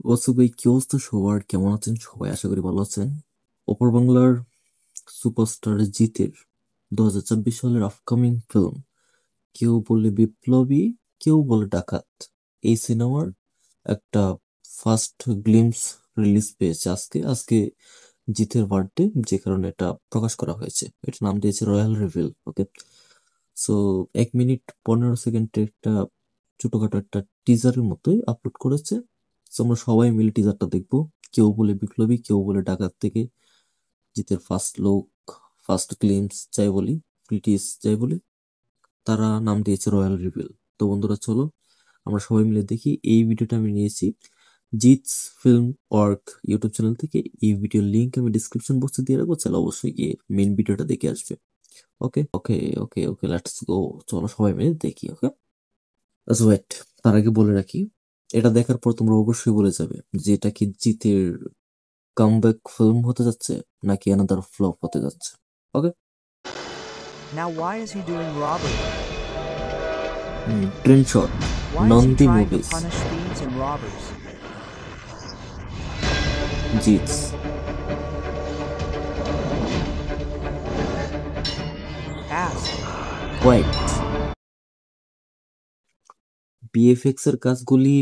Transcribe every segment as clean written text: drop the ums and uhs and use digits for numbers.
WhatsApp ভাই, কি অবস্থা সবার? কেমন আছেন সবাই? আশা করি ভালো আছেন। ওপর বাংলার সুপারস্টার জিতের 2024 সালের আপকামিং ফিল্ম, কেউ বলে বিপ্লবী, কেউ বলে ডাকাত, এই সিনেমার একটা ফার্স্ট গ্লিমস রিলিজ পেয়েছে আজকে আজকে জিতের বার্থডে, যে কারণে এটা প্রকাশ করা হয়েছে। এটার নাম দিয়েছে রয়্যাল রিভিল। ওকে, সো 1 মিনিট 15 সেকেন্ডের একটা ছোটখাটো একটা টিজারের মতোই আপলোড করেছে। So, আমরা সবাই মিলে টিজারটা দেখবো। কেউ বলে বিপ্লবী, কেউ বলে ডাকাত থেকে জিতের ফার্স্ট লুক, ফার্স্ট গ্লিমস যাই বলি, ক্রিটিস যাই বলি, তারা নাম দিয়েছে রয়্যাল রিভিল। তো বন্ধুরা, চলো আমরা সবাই মিলে দেখি। এই ভিডিওটা আমি নিয়েছি জিতস ফিল্ম ওয়ার্ক ইউটিউব চ্যানেল থেকে। এই ভিডিওর লিংক আমি ডিসক্রিপশন বক্সে দিয়ে রাখবো, চলো অবশ্যই গিয়ে মেইন ভিডিওটা দেখে আসবে। ওকে ওকে ওকে ওকে, লেটস গো। চলো সবাই মিলে দেখি। ওকে, ওয়েট, তার আগে বলে রাখি, এটা দেখার পর তোমরা অবশ্যই বলে যাবে যে এটা কি জিতের কামব্যাক ফিল্ম হতে যাচ্ছে নাকি অ্যানাদার ফ্লপ হতে যাচ্ছে। Okay, Now why is he doing robbery? Train shot, Why is he Nandi trying to movies, punish thieves and robbers? জিতস। Ask. ওয়াইট, বিএফএক্স এর কাজগুলি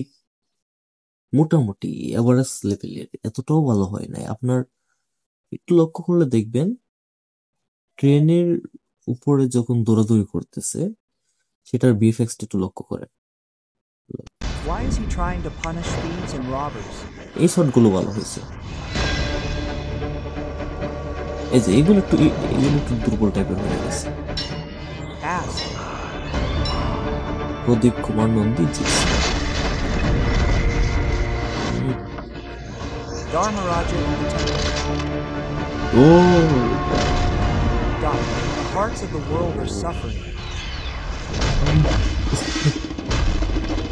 মোটামুটি এভারেজ লেভেলের, এতটাও ভালো হয় নাই। আপনার একটু লক্ষ্য করলে দেখবেন, ট্রেনের উপরে যখন দৌড়াদৌড়ি করতেছে সেটার বিএফএক্সটা একটু লক্ষ্য করেন। Why is he trying to punish thieves and robbers? এই শটগুলো ভালো হয়েছে। এই যে এগুলো একটু দুর্বল টাইপের হয়ে গেছে। Ask. Pradip Kumar Nandi, জিতস। Dharmaraja in the temple. Oh, God, the hearts of the world are suffering.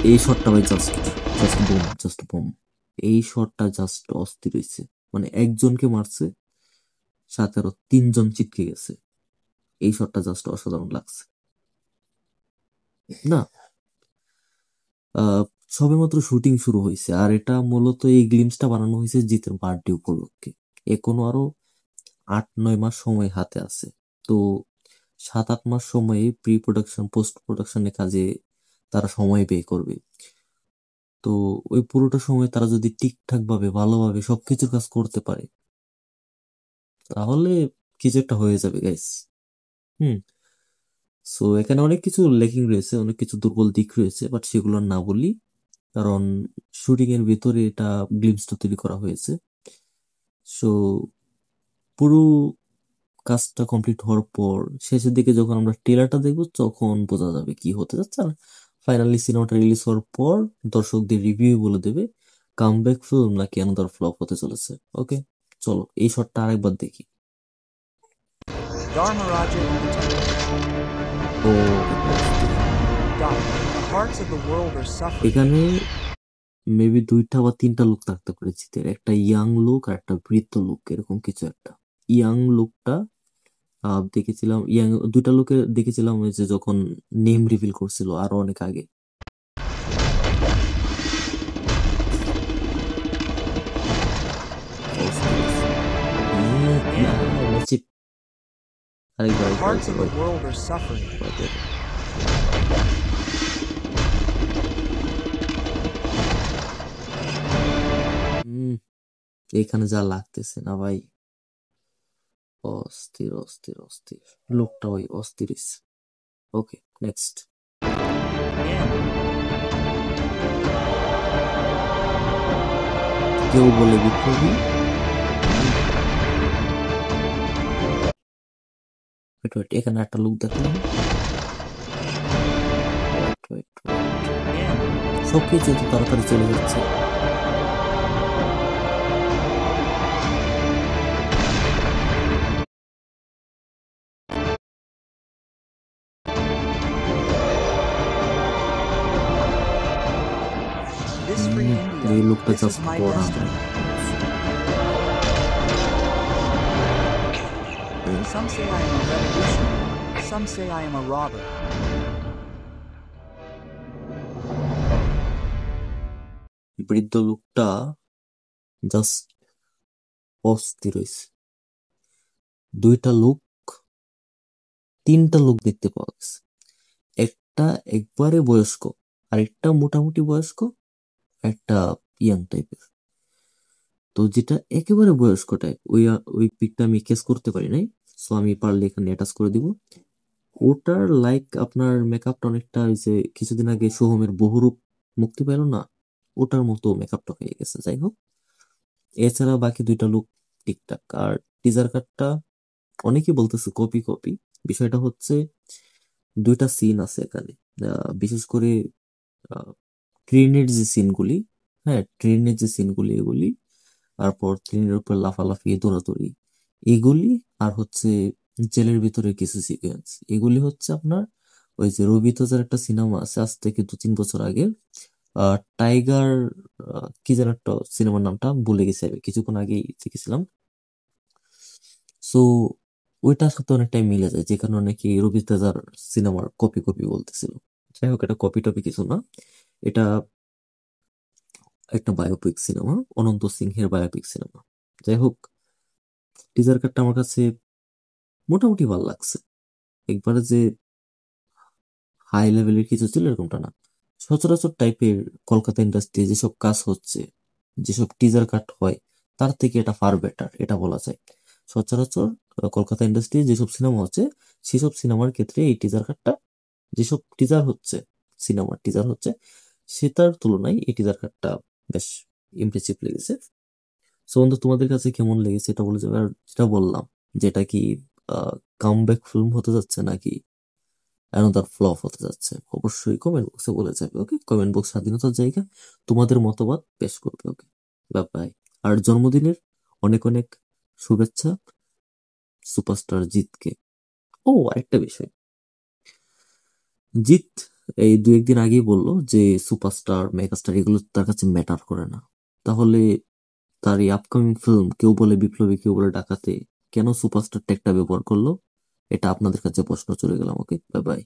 এই শটটা ভাই জাস্ট জাস্ট বোম। এই শটটা জাস্ট অস্থির হয়েছে। মানে একজনকে মারছে, সাথে আরো 3 জন চিটকে গেছে। এই শটটা জাস্ট অসাধারণ লাগছে না? আহ সবেমাত্র শুটিং শুরু হয়েছে, আর এটা মূলত এই গ্লিমসটা বানানো হয়েছে জিতের বার্থডে উপলক্ষে। এখনো আরো 8-9 মাস সময় হাতে আছে। তো 7-8 মাস সময়ে প্রি প্রোডাকশন পোস্ট প্রোডাকশনের কাজে তারা সময় ব্যয় করবে। তো ওই পুরোটা সময় তারা যদি ঠিকঠাক ভাবে ভালোভাবে সবকিছুর কাজ করতে পারে, তাহলে কিছু একটা হয়ে যাবে গাইস। হুম। সো এখানে অনেক কিছু লেকিং রয়েছে, অনেক কিছু দুর্বল দিক রয়েছে, বাট সেগুলো না বলি, কারণ শুটিং এর ভিতরে এটা গ্লিমসটা তৈরি করা হয়েছে। সো পুরো কাজটা কমপ্লিট হওয়ার পর শেষের দিকে যখন আমরা ট্রেলারটা দেখবো তখন বোঝা যাবে কি হতে যাচ্ছে। আর ফাইনালি সিনেমাটা রিলিজ হওয়ার পর দর্শকদের রিভিউ বলে দেবে কামব্যাক ফিল্ম নাকি অ্যানাদার ফ্লপ হতে চলেছে। ওকে, চলো এই শটটা আরেকবার দেখি। Dharmaraja in the temple. Oh, God, the hearts of the world are suffering. এখানে মেবি 2টা বা 3টা লুক থাকতে পারে জিতের, একটা ইয়াং লুক আর একটা বৃদ্ধ লুক, এরকম কিছু একটা। ইয়াং লুকটা দেখেছিলাম, ইয়াং 2টা লুকে দেখেছিলাম ওই যে যখন নেম রিভিল করছিল আরো অনেক আগে। Chip. The hearts of the world are suffering. এখানে যা লাগতেছে না ভাই, অস্থির অস্থির অস্থির লোকটা, ওই অস্থির। ওকে, নেক্সট। কেউ বলে বিপ্লবী, এখানে একটা লোক দেখলাম। সবকিছু তো তাড়াতাড়ি চলে যাচ্ছে। This free India. এই লোকটা This is জাস্ট my বড়। destiny. Some say I am a revolutionary. Some say I am a robber. বৃদ্ধ লোকটা জাস্ট অস্থির হয়েছে। দুইটা লোক, তিনটা লোক দেখতে পাওয়া গেছে। একটা একবারে বয়স্ক, আরেকটা মোটামুটি বয়স্ক, একটা ইয়াং টাইপের। তো যেটা একেবারে বয়স্ক টাইপ, ওই পিকটা আমি কেস করতে পারি নাই, সো আমি পারলে এখানে অ্যাটাচ করে দিব। ওটার লাইক আপনার মেকআপটা অনেকটা ওই যে কিছুদিন আগে সোহমের বহুরূপ মুক্তি পেল না, ওটার মতো মেকআপটা হয়ে গেছে। যাই হোক, এছাড়া বাকি দুইটা লুক ঠিকঠাক। আর টিজার কাটটা অনেকেই বলতেছে কপি কপি। বিষয়টা হচ্ছে দুইটা সিন আছে এখানে, বিশেষ করে ট্রেনের যে সিনগুলি, হ্যাঁ ট্রেনের যে সিনগুলি এগুলি, তারপর ট্রেনের উপর লাফালাফি দৌড়াদৌড়ি এগুলি, আর হচ্ছে জেলের ভিতরে কিছু সিকোয়েন্স, এগুলি হচ্ছে আপনার ওই যে রবি তেজার একটা সিনেমা আছে আজ থেকে 2-3 বছর আগে, টাইগার, কি যেন একটা সিনেমার নামটা ভুলে গেছি, আমি কিছুক্ষণ আগেই দেখেছিলাম। সো ওইটার সাথে অনেকটাই মিলে যায়, যে কারণে অনেকে রবি তেজার সিনেমার কপি কপি বলতেছিল। যাই হোক, এটা কপি টপি কিছু না, এটা একটা বায়োপিক সিনেমা, অনন্ত সিংহের বায়োপিক সিনেমা। যাই হোক, টিজার কাটটা আমার কাছে মোটামুটি ভালো লাগছে। একবারে যে হাই লেভেলের কিছু ছিল এরকমটা না। সচরাচর টাইপের কলকাতা ইন্ডাস্ট্রি যেসব কাজ হচ্ছে, যেসব টিজার কাট হয়, তার থেকে এটা ফার বেটার, এটা বলা যায়। সচরাচর কলকাতা ইন্ডাস্ট্রি যেসব সিনেমা হচ্ছে, সেসব সিনেমার ক্ষেত্রে এই টিজার কাটটা, যেসব টিজার হচ্ছে, সিনেমার টিজার হচ্ছে, সেটার তুলনায় এই টিজার কাটটা বেশ ইমপ্রেসিভ লেগেছে। সো বন্ধু, তোমাদের কাছে কেমন লেগেছে এটা বলে যাবে। আর যেটা বললাম, যেটা কি কামব্যাক ফিল্ম হতে যাচ্ছে নাকি অ্যানাদার ফ্লপ হতে যাচ্ছে, অবশ্যই কমেন্ট বক্সে বলে যাবে। ওকে, কমেন্ট বক্স স্বাধীনতার জায়গা, তোমাদের মতবাদ পেশ করবে। ওকে, বাই বাই। আর জন্মদিনের অনেক অনেক শুভেচ্ছা সুপারস্টার জিতকে। ও, আরেকটা বিষয়, জিত এই 2-1 দিন আগেই বললো যে সুপারস্টার মেগাস্টার এগুলো তার কাছে ম্যাটার করে না। তাহলে তার এই আপকামিং ফিল্ম, কেউ বলে বিপ্লবী কেউ বলে ডাকাতে, কেন সুপারস্টার ট্যাগটা ব্যবহার করলো? এটা আপনাদের কাছে প্রশ্ন চলে গেলাম। ওকে, বাই বাই।